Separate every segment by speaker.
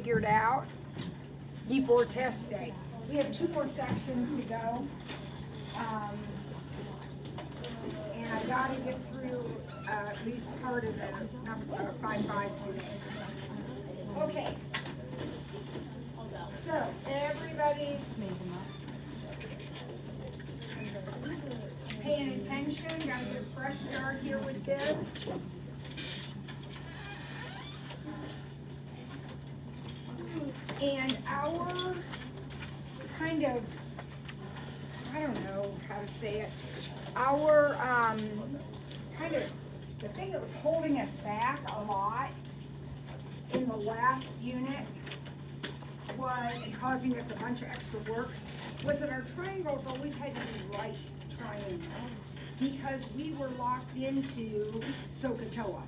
Speaker 1: figured out before test day. We have 2 more sections to go. And I gotta get through at least part of the number 5-5 today. Okay. So everybody's paying attention. Gotta get a fresh start here with this. And our kind of, I don't know how to say it, our kind of, the thing that was holding us back a lot in the last unit was, and causing us a bunch of extra work, was that our triangles always had to be right triangles because we were locked into SOHCAHTOA.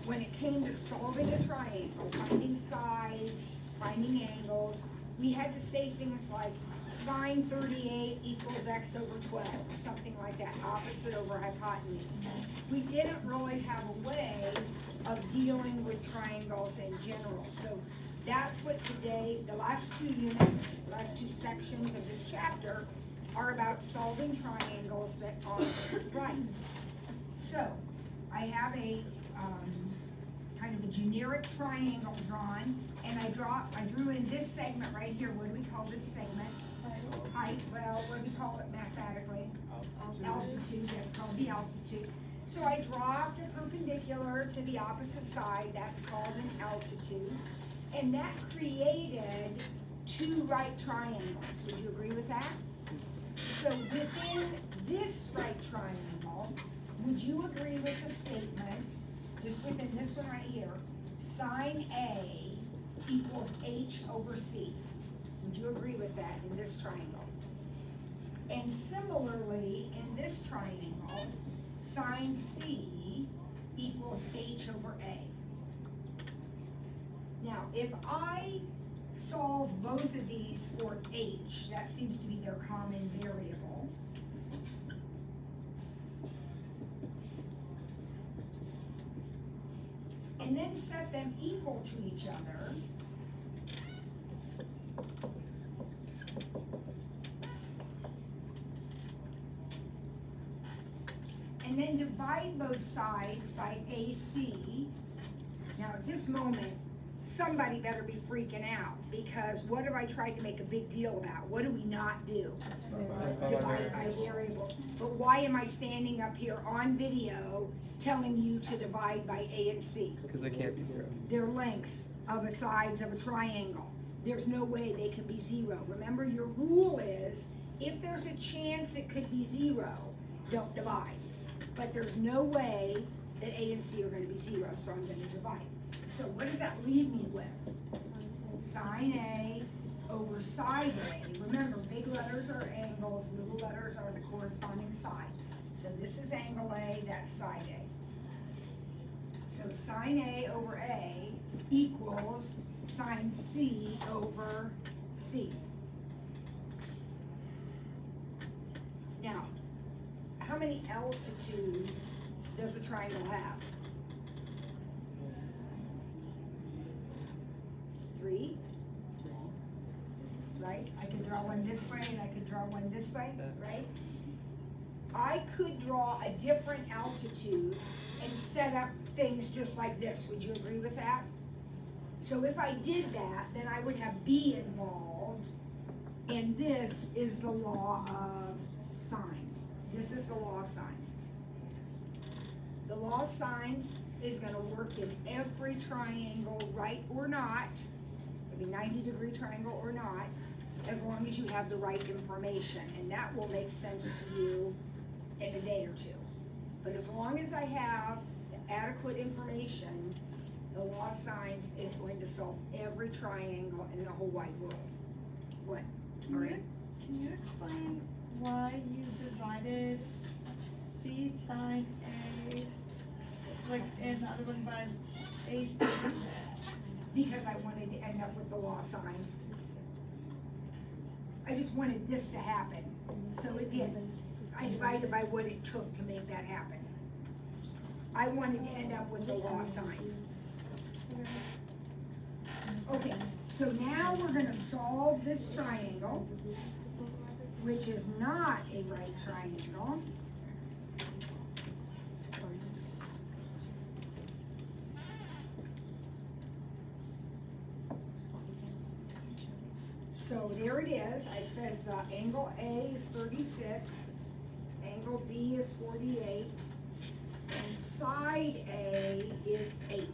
Speaker 1: When it came to solving a triangle, finding sides, finding angles, we had to say things like sine 38 equals x over 12, or something like that, opposite over hypotenuse. We didn't really have a way of dealing with triangles in general. So that's what today, the last 2 units, last 2 sections of this chapter are about solving triangles that are right. So I have a kind of a generic triangle drawn, and I drew in this segment right here. What do we call this segment? Height. Well, what do we call it mathematically? Altitude. That's called the altitude. So I dropped a perpendicular to the opposite side. That's called an altitude. And that created 2 right triangles. Would you agree with that? So within this right triangle, would you agree with the statement, just within this one right here, sine A equals h over c? Would you agree with that in this triangle? And similarly, in this triangle, sine C equals h over A. Now, if I solve both of these for h, that seems to be their common variable, and then set them equal to each other, and then divide both sides by AC. Now at this moment, somebody better be freaking out, because what have I tried to make a big deal about? What do we not do? Divide by variables. But why am I standing up here on video telling you to divide by A and C?
Speaker 2: Because they can't be 0.
Speaker 1: They're lengths of the sides of a triangle. There's no way they can be 0. Remember, your rule is, if there's a chance it could be 0, don't divide. But there's no way that A and C are going to be 0, so I'm going to divide. So what does that leave me with? Sine A over side A. Remember, big letters are angles, little letters are the corresponding side. So this is angle A, that's side A. So sine A over A equals sine C over C. Now, how many altitudes does a triangle have? 3, right? I could draw one this way and I could draw one this way, right? I could draw a different altitude and set up things just like this. Would you agree with that? So if I did that, then I would have B involved, and this is the law of sines. This is the law of sines. The law of sines is going to work in every triangle, right or not. It could be 90-degree triangle or not, as long as you have the right information, and that will make sense to you in a day or 2. But as long as I have adequate information, the law of sines is going to solve every triangle in the whole wide world. What?
Speaker 3: Can you explain why you divided C sine A, like, and the other one by AC?
Speaker 1: Because I wanted to end up with the law of sines. I just wanted this to happen, so it did. I divided by what it took to make that happen. I wanted to end up with the law of sines. Okay, So now we're gonna solve this triangle, which is not a right triangle. So there it is. It says angle A is 36, angle B is 48, and side A is 8.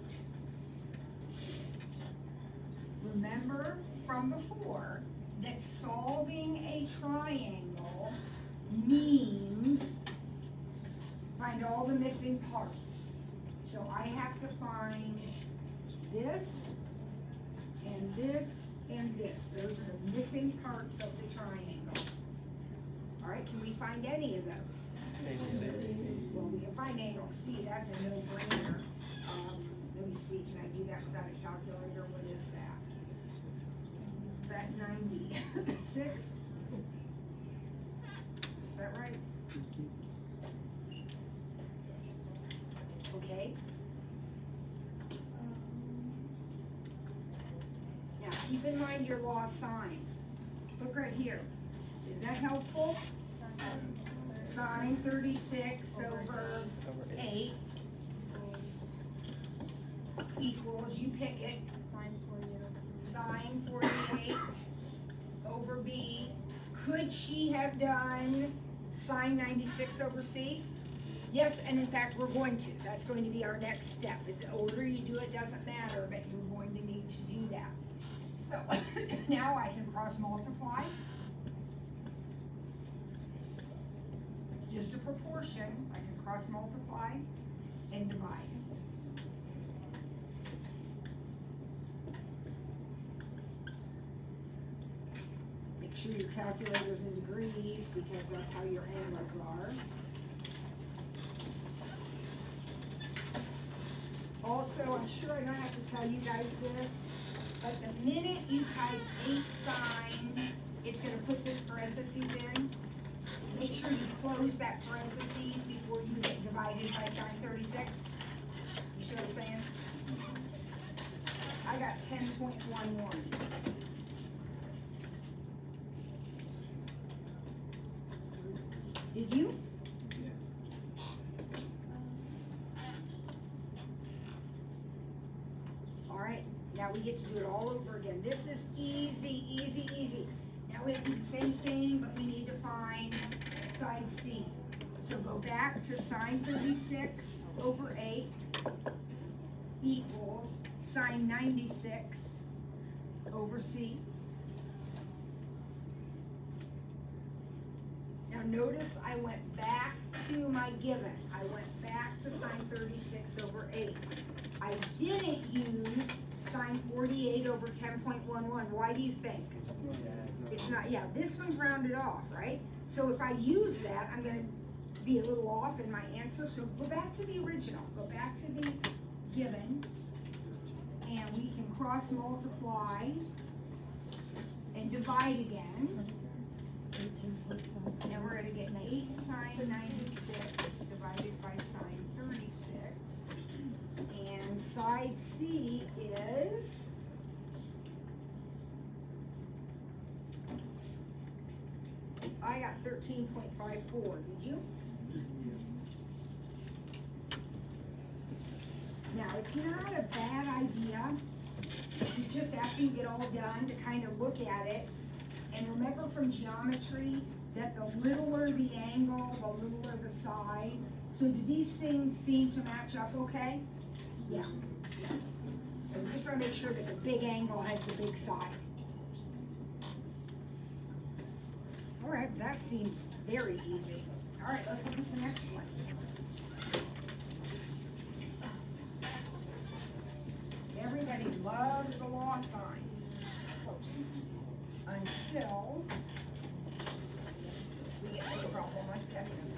Speaker 1: Remember from before that solving a triangle means find all the missing parts. So I have to find this and this and this. Those are the missing parts of the triangle. All right, can we find any of those? Well, we can find angle C. That's a no-brainer. Let me see. Can I do that without a calculator? What is that? Is that 96? Is that right? Okay. Now, keep in mind your law signs. Look right here. Is that helpful? Sine 36 over 8 equals, you pick it, sine 48 over B. Could she have done sine 96 over C? Yes, and in fact, we're going to. That's going to be our next step. The older you do it, doesn't matter, but you're going to need to do that. So now I can cross multiply. Just a proportion, I can cross multiply and divide. Make sure your calculator's in degrees because that's how your angles are. Also, I'm sure I don't have to tell you guys this, but the minute you type 8 sine, it's gonna put this parentheses in. Make sure you close that parentheses before you get divided by sine 36. You see what I'm saying? I got 10.11. Did you? All right, now we get to do it all over again. This is easy, easy, easy. Now we have to do the same thing, but we need to find side C. So go back to sine 36 over 8 equals sine 96 over C. Now notice I went back to my given. I went back to sine 36 over 8. I didn't use sine 48 over 10.11. Why do you think? It's not, yeah, this one's rounded off, right? So if I use that, I'm gonna be a little off in my answer. So go back to the original, go back to the given, and we can cross multiply and divide again. And we're gonna get 8 sine 96 divided by sine 36. And side C is I got 13.54, did you? Now, it's not a bad idea to just after you get all done to kind of look at it. And remember from geometry that the littler the angle, the littler the side. So do these things seem to match up okay? Yeah. So we just want to make sure that the big angle has the big side. All right, that seems very easy. All right, let's look at the next one. Everybody loves the law signs until we get to a problem like this.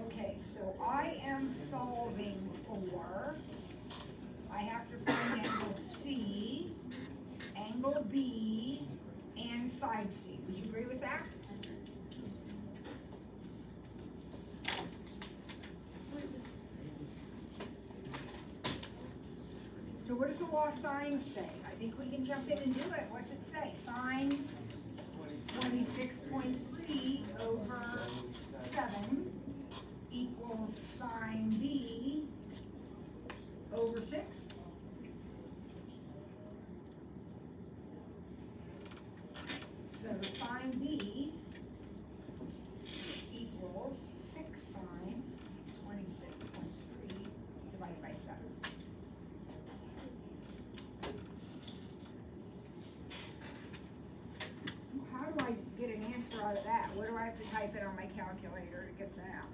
Speaker 1: Okay, so I am solving for, I have to find angle C. angle B and side C. Would you agree with that? So what does the law of sine say? I think we can jump in and do it. What's it say? Sine 26.3 over 7 equals sine B over 6. So sine B equals 6 sine 26.3 divided by 7. How do I get an answer out of that? What do I have to type in on my calculator to get that?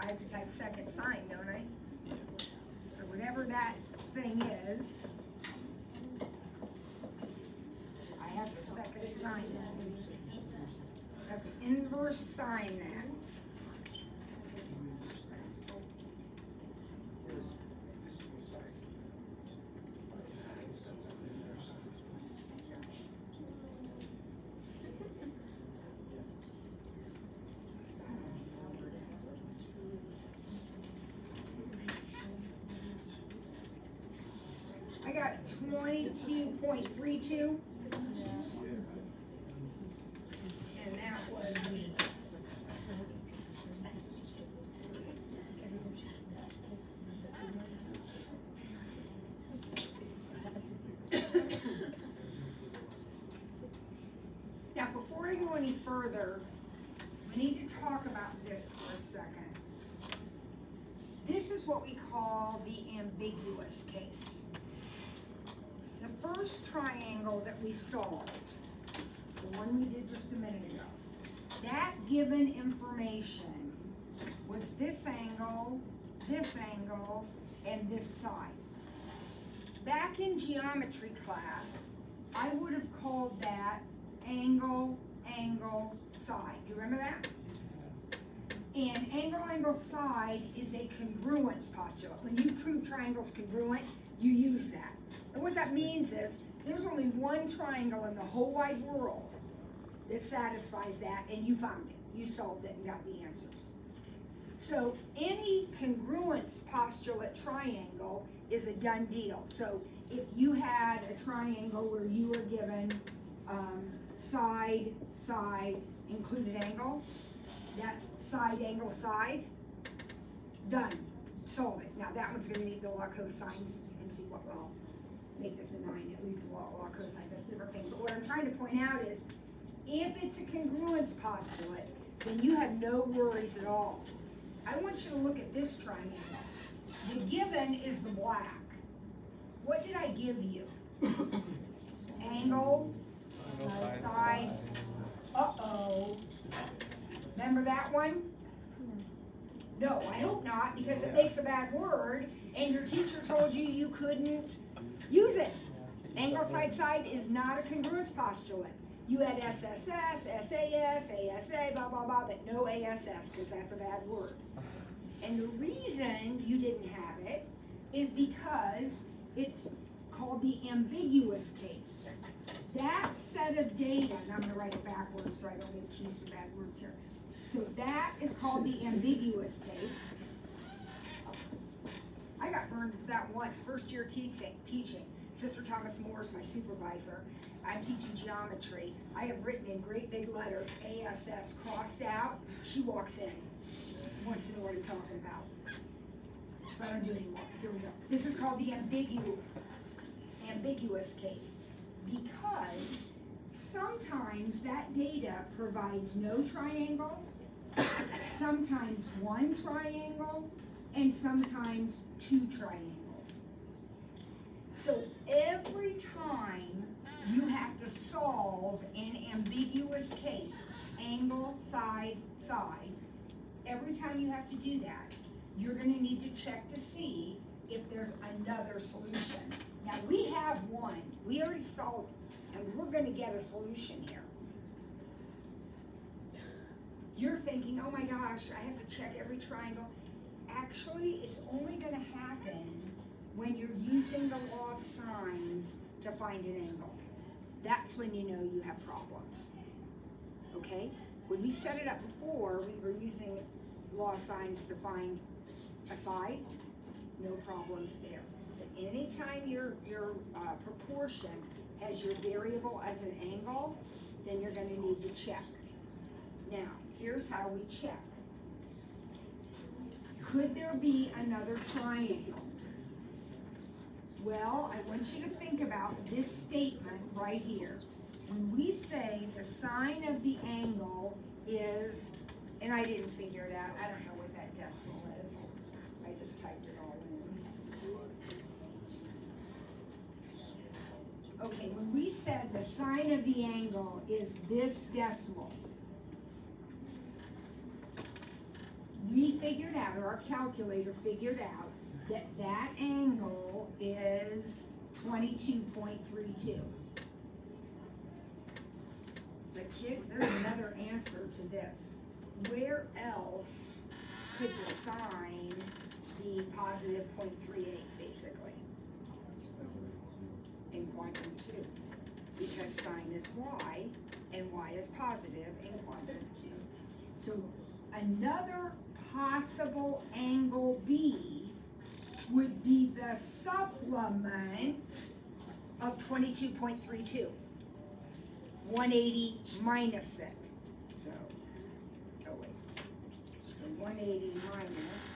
Speaker 1: I have to type second sine, don't I? So whatever that thing is, I have the second sine that. I have the inverse sine that. I got 22.32. And that was now, before I go any further, we need to talk about this for a second. This is what we call the ambiguous case. The first triangle that we solved, the one we did just a minute ago, that given information was this angle, and this side. Back in geometry class, I would have called that angle, angle, side. Do you remember that? And angle, angle, side is a congruence postulate. When you prove triangles congruent, you use that. And what that means is there's only one triangle in the whole wide world that satisfies that, and you found it. You solved it and got the answers. So any congruence postulate triangle is a done deal. So if you had a triangle where you were given side, side, included angle, that's side, angle, side, done. Solve it. Now that one's going to need the law of cosines. You can see what will make this a 9. It leaves the law of cosines. That's a different thing. But what I'm trying to point out is, if it's a congruence postulate, then you have no worries at all. I want you to look at this triangle. The given is the black. What did I give you? Angle, side. Uh-oh. Remember that one? No, I hope not, because it makes a bad word, and your teacher told you you couldn't use it. Angle, side, side is not a congruence postulate. You had SSS, SAS, ASA, blah, blah, blah, but no ASS, because that's a bad word. And the reason you didn't have it is because it's called the ambiguous case. That set of data, and I'm going to write it backwards so I don't get accused of bad words here. So that is called the ambiguous case. I got burned with that once, first year teaching. Sister Thomas Moore is my supervisor. I'm teaching geometry. I have written in great big letters, ASS crossed out. She walks in, wants to know what I'm talking about. So I don't do it anymore. Here we go. This is called the ambiguous case, because sometimes that data provides no triangles, sometimes one triangle, and sometimes two triangles. So every time you have to solve an ambiguous case, angle, side, side, every time you have to do that, you're going to need to check to see if there's another solution. Now we have one, we already solved it, and we're going to get a solution here. You're thinking, oh my gosh, I have to check every triangle. Actually, it's only going to happen when you're using the law of sines to find an angle. That's when you know you have problems. Okay? When we set it up before, we were using law of sines to find a side, no problems there. But anytime your proportion has your variable as an angle, then you're going to need to check. Now, here's how we check. Could there be another triangle? Well, I want you to think about this statement right here. When we say the sine of the angle is, and I didn't figure it out, I don't know what that decimal is. I just typed it all in. Okay, when we said the sine of the angle is this decimal, we figured out, or our calculator figured out, that that angle is 22.32. But kids, there's another answer to this. Where else could the sine be positive 0.38, basically? In quadrant 2. Because sine is y, and y is positive in quadrant 2. So another possible angle B would be the supplement of 22.32. 180 minus it. So, oh wait. So 180 minus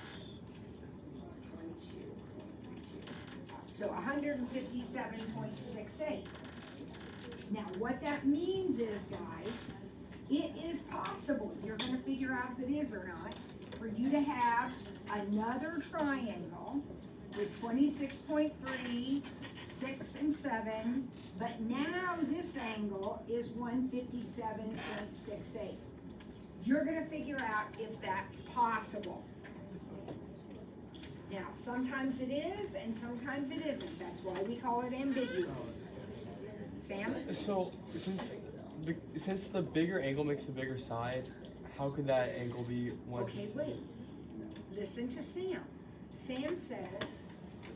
Speaker 1: 22.32. So 157.68. Now what that means is, guys, it is possible, you're going to figure out if it is or not, for you to have another triangle with 26.3, 6, and 7, but now this angle is 157.68. You're going to figure out if that's possible. Now, sometimes it is, and sometimes it isn't. That's why we call it ambiguous. Sam?
Speaker 2: So, since the bigger angle makes a bigger side, how could that angle be one?
Speaker 1: Okay, wait. Listen to Sam. Sam says,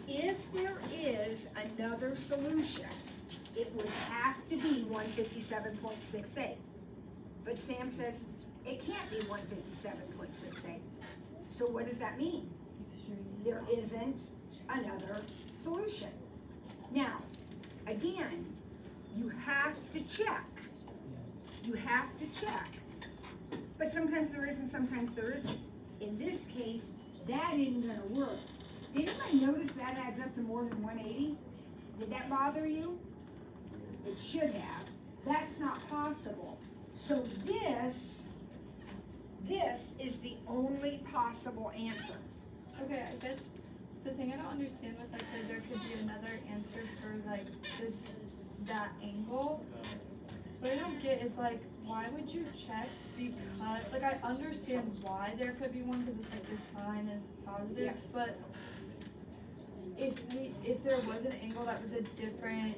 Speaker 1: if there is another solution, it would have to be 157.68. But Sam says, it can't be 157.68. So what does that mean? There isn't another solution. Now, again, you have to check. You have to check. But sometimes there is and sometimes there isn't. In this case, that isn't gonna work. Did anybody notice that adds up to more than 180? Did that bother you? It should have. That's not possible. So this is the only possible answer.
Speaker 3: Okay, I guess the thing I don't understand with like that there could be another answer for like this that angle. What I don't get is like, why would you check? Because like I understand why there could be one because it's like the sign is positive,
Speaker 1: Yes.
Speaker 3: but if there was an angle that was a different.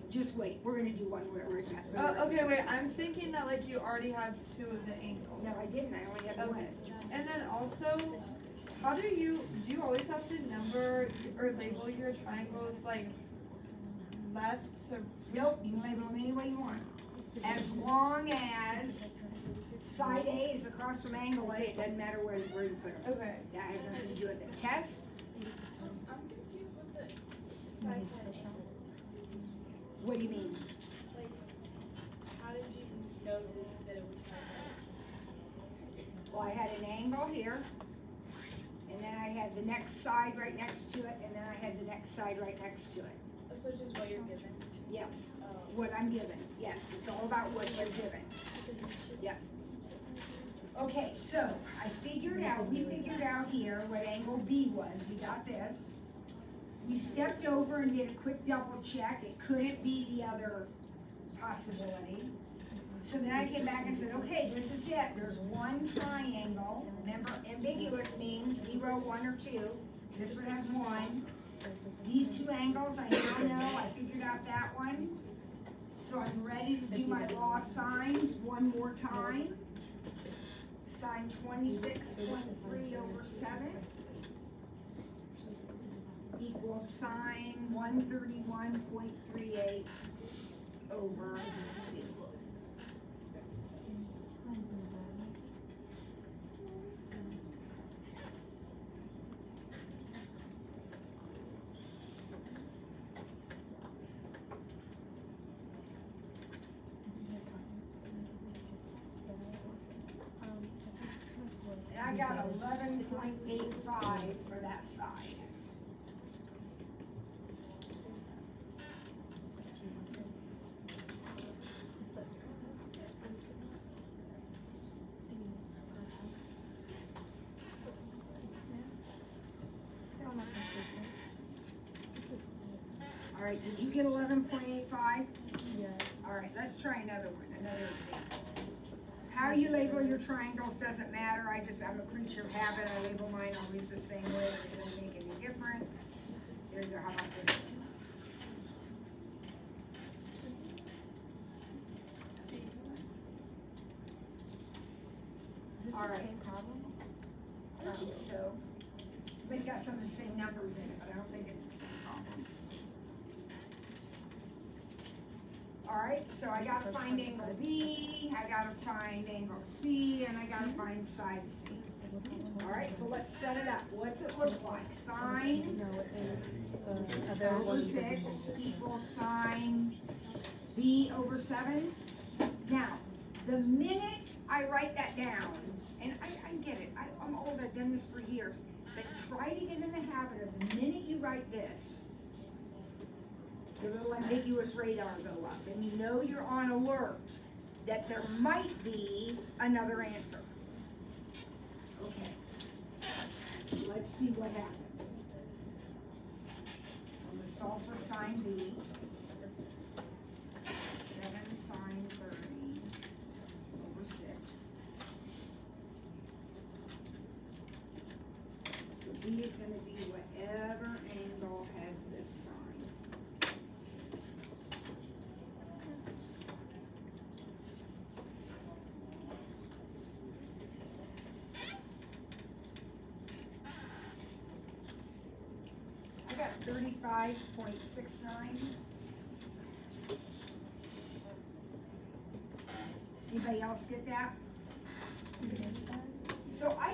Speaker 1: Just wait. We're gonna do one where we're not.
Speaker 3: Oh, okay, wait. I'm thinking that like you already have two of the angles.
Speaker 1: No, I didn't. I only have
Speaker 3: Okay.
Speaker 1: one.
Speaker 3: And then also, how do you always have to number or label your triangles like left to?
Speaker 1: Nope, you can label them any way you want. As long as side A is across from angle A, it doesn't matter where you put them.
Speaker 3: Okay.
Speaker 1: That has nothing to do with the test.
Speaker 4: I'm confused with the side setting.
Speaker 1: What do you mean?
Speaker 4: Like, how did you know that it was side
Speaker 1: Well, I had an angle here, and then I had the next side right next to it, and then I had the next side right next to it.
Speaker 4: setting? So it's just what you're given.
Speaker 1: Yes,
Speaker 4: Oh.
Speaker 1: what I'm given. Yes, it's all about what you're given. Yes. Okay, so we figured out here what angle B was. We got this. We stepped over and did a quick double check. It couldn't be the other possibility. So then I came back and said, okay, this is it. There's one triangle. Remember, ambiguous means 0, 1, or 2. This one has 1. These two angles I now know. I figured out that one. So I'm ready to do my law signs one more time. Sine 26.3 over 7. equals sine 131.38 over C. And I got 11.85 for that side. All right, did you get 11.85?
Speaker 3: Yes.
Speaker 1: All right, let's try another one, another example. How you label your triangles doesn't matter. I'm a creature of habit. I label mine always the same way. It doesn't make any difference. There you go. How about this one?
Speaker 3: Is this
Speaker 1: All
Speaker 3: the
Speaker 1: right.
Speaker 3: same problem?
Speaker 1: I don't think so. It's got some of the same numbers in it, but I don't think it's the same problem. All right, so I gotta find angle B, I gotta find angle C, and I gotta find side C. All right, so let's set it up. What's it look like? Sine
Speaker 3: No, it is the other
Speaker 1: over
Speaker 3: one.
Speaker 1: 6 equals sine B over 7. Now, the minute I write that down, and I get it, I'm old, I've done this for years, but try to get in the habit of the minute you write this, the little ambiguous radar go up, and you know you're on alert that there might be another answer. Okay, let's see what happens. So I'm gonna solve for sine B. 7 sine 30 over 6. So B is gonna be whatever angle has this sine. I got 35.69. Anybody else get that? So I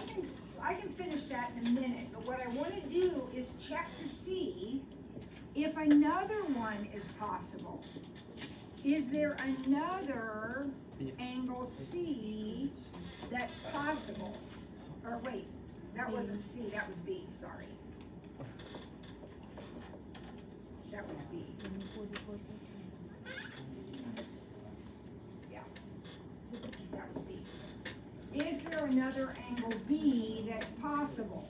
Speaker 1: can finish that in a minute, but what I want to do is check to see if another one is possible. Is there another angle C that's possible? Or wait, that wasn't C, that was B, sorry. That was B. Yeah. That was B. Is there another angle B that's possible?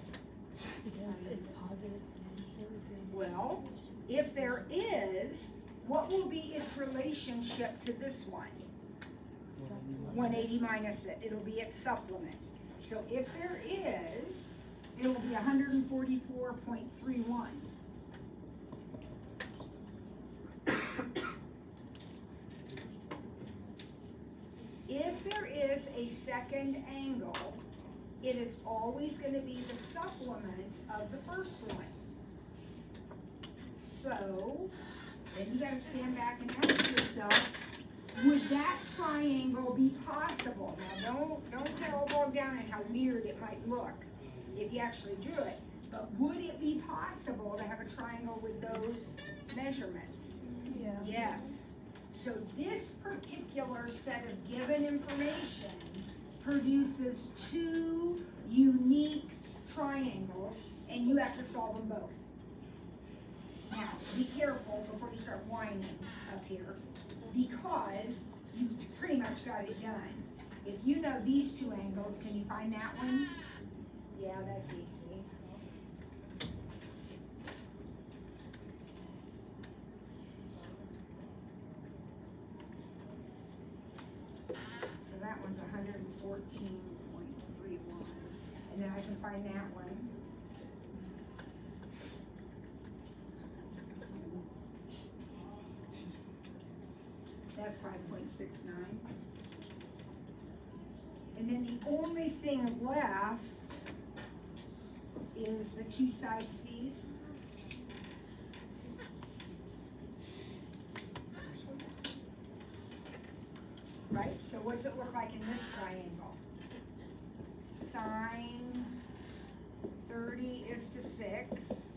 Speaker 3: It's positive.
Speaker 1: Well, if there is, what will be its relationship to this one? 180 minus it, it'll be its supplement. So if there is, it will be 144.31. If there is a second angle, it is always going to be the supplement of the first one. So, then you gotta stand back and ask yourself, would that triangle be possible? Now, don't get all bogged down in how weird it might look if you actually drew it, but would it be possible to have a triangle with those measurements?
Speaker 3: Yeah.
Speaker 1: Yes. So this particular set of given information produces two unique triangles, and you have to solve them both. Now, be careful before you start whining up here, because you pretty much got it done. If you know these two angles, can you find that one? Yeah, that's easy. So that one's 114.31, and then I can find that one. That's 5.69. And then the only thing left is the two side C's. right? So what does it look like in this triangle? Sine 30 is to 6,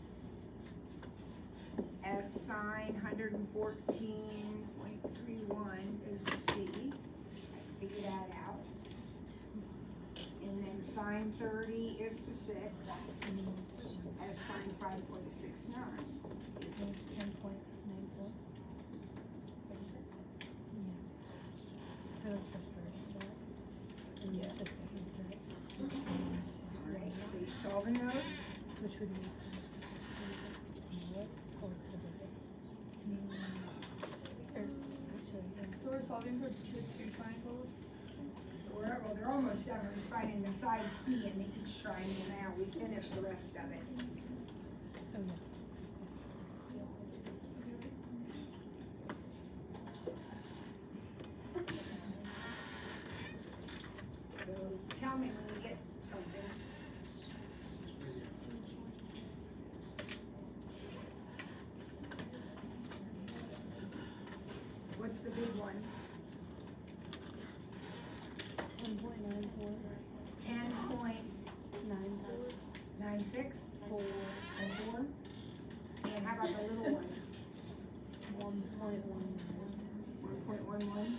Speaker 1: as sine 114.31 is to C. I can figure that out. And then sine 30 is to 6, as sine 5.69.
Speaker 5: This is 10.94. For like the first set, and the second set.
Speaker 1: Alright, so you're solving those?
Speaker 5: Which would be the smallest or the biggest? Or actually,
Speaker 3: So we're solving for the two triangles.
Speaker 1: Well, they're almost done, we're just finding the side C in each triangle now, we finished the rest of it.
Speaker 5: oh yeah.
Speaker 1: So tell me when you get something. What's the big one?
Speaker 5: 1.94.
Speaker 1: 10.96?
Speaker 5: 4.
Speaker 1: 4? And how about the little one?
Speaker 5: 1.19.
Speaker 1: 1.11?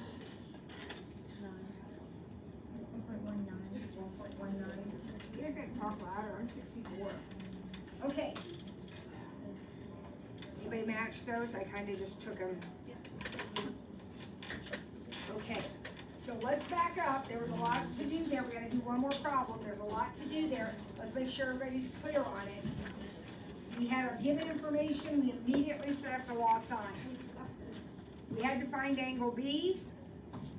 Speaker 1: 1.19 is 1.19. You guys gotta talk louder, I'm 64. Okay. Anybody match those? I kinda just took them. Okay, so let's back up. There was a lot to do there. We gotta do one more problem. There's a lot to do there. Let's make sure everybody's clear on it. We had our given information, we immediately set up the law signs. We had to find angle B.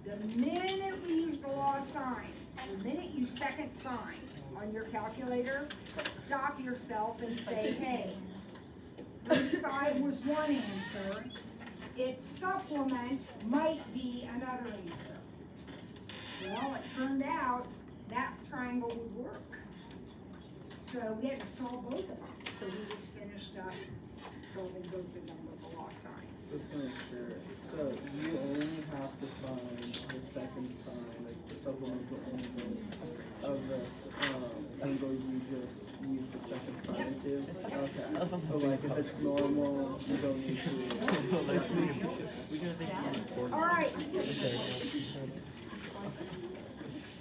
Speaker 1: The minute we use the law signs, the minute you second sign on your calculator, stop yourself and say, hey, 35 was one answer. Its supplement might be another answer. Well, it turned out that triangle would work. So we had to solve both of them. So we just finished up solving both of them with the law signs.
Speaker 6: Just to make sure, so you only have to find the second sign, like the supplemental angle of this angle you just used the second sign to? Okay. So like if it's normal, you don't need to.
Speaker 1: All right.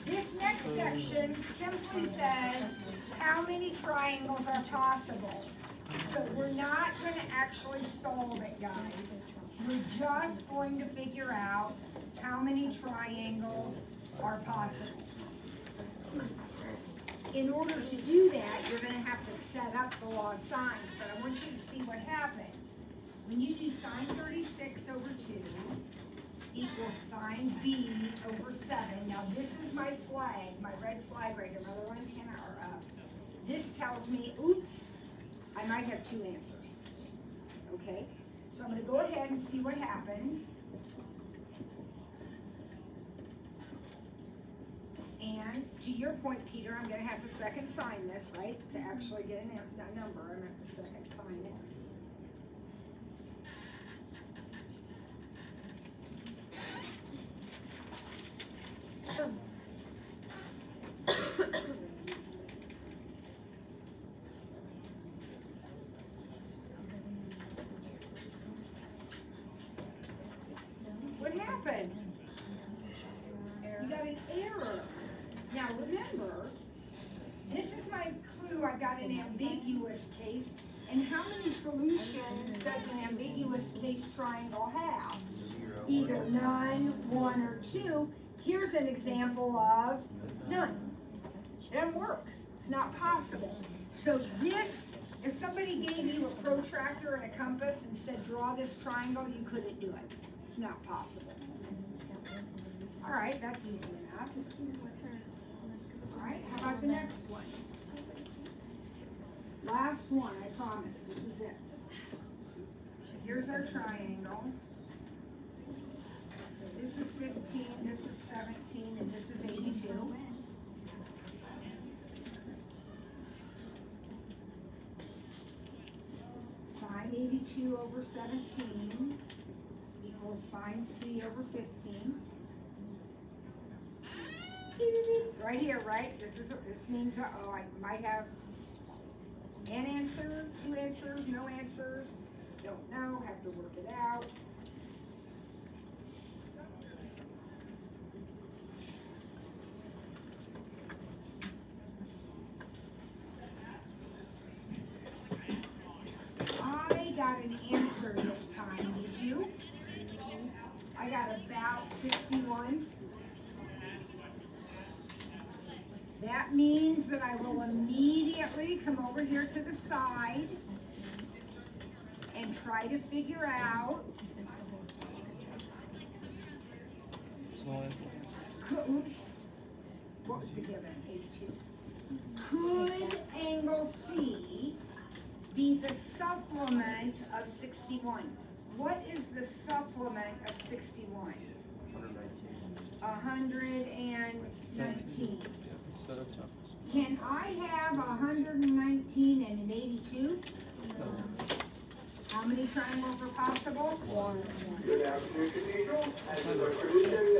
Speaker 1: This next section simply says how many triangles are possible. So we're not going to actually solve it, guys. We're just going to figure out how many triangles are possible. In order to do that, you're going to have to set up the law signs, but I want you to see what happens. When you do sine 36 over 2 equals sine B over 7, now this is my flag, my red flag right here, my little antenna are up. This tells me, oops, I might have two answers, okay? So I'm gonna go ahead and see what happens. And to your point, Peter, I'm gonna have to second sign this, right? To actually get a number, I'm gonna have to second sign it. What happened? You got an error. Now remember, this is my clue. I've got an ambiguous case. And how many solutions does an ambiguous case triangle have? Either none, one, or two. Here's an example of none. It doesn't work. It's not possible. So this, if somebody gave you a protractor and a compass and said, draw this triangle, you couldn't do it. It's not possible. All right, that's easy enough. All right, how about the next one? Last one, I promise, this is it. Here's our triangle. So this is 15, this is 17, and this is 82. Sine 82 over 17 equals sine C over 15. right here, right? This means, oh, I might have an answer, two answers, no answers, don't know, have to work it out. I got an answer this time, did you? I got about 61. That means that I will immediately come over here to the side and try to figure out, oops, what was the given, 82? Could angle C be the supplement of 61? What is the supplement of 61? 119.
Speaker 2: So that's not.
Speaker 1: Can I have 119 and an 82? How many triangles are possible?
Speaker 7: Good afternoon, Cathedral. As is our tradition,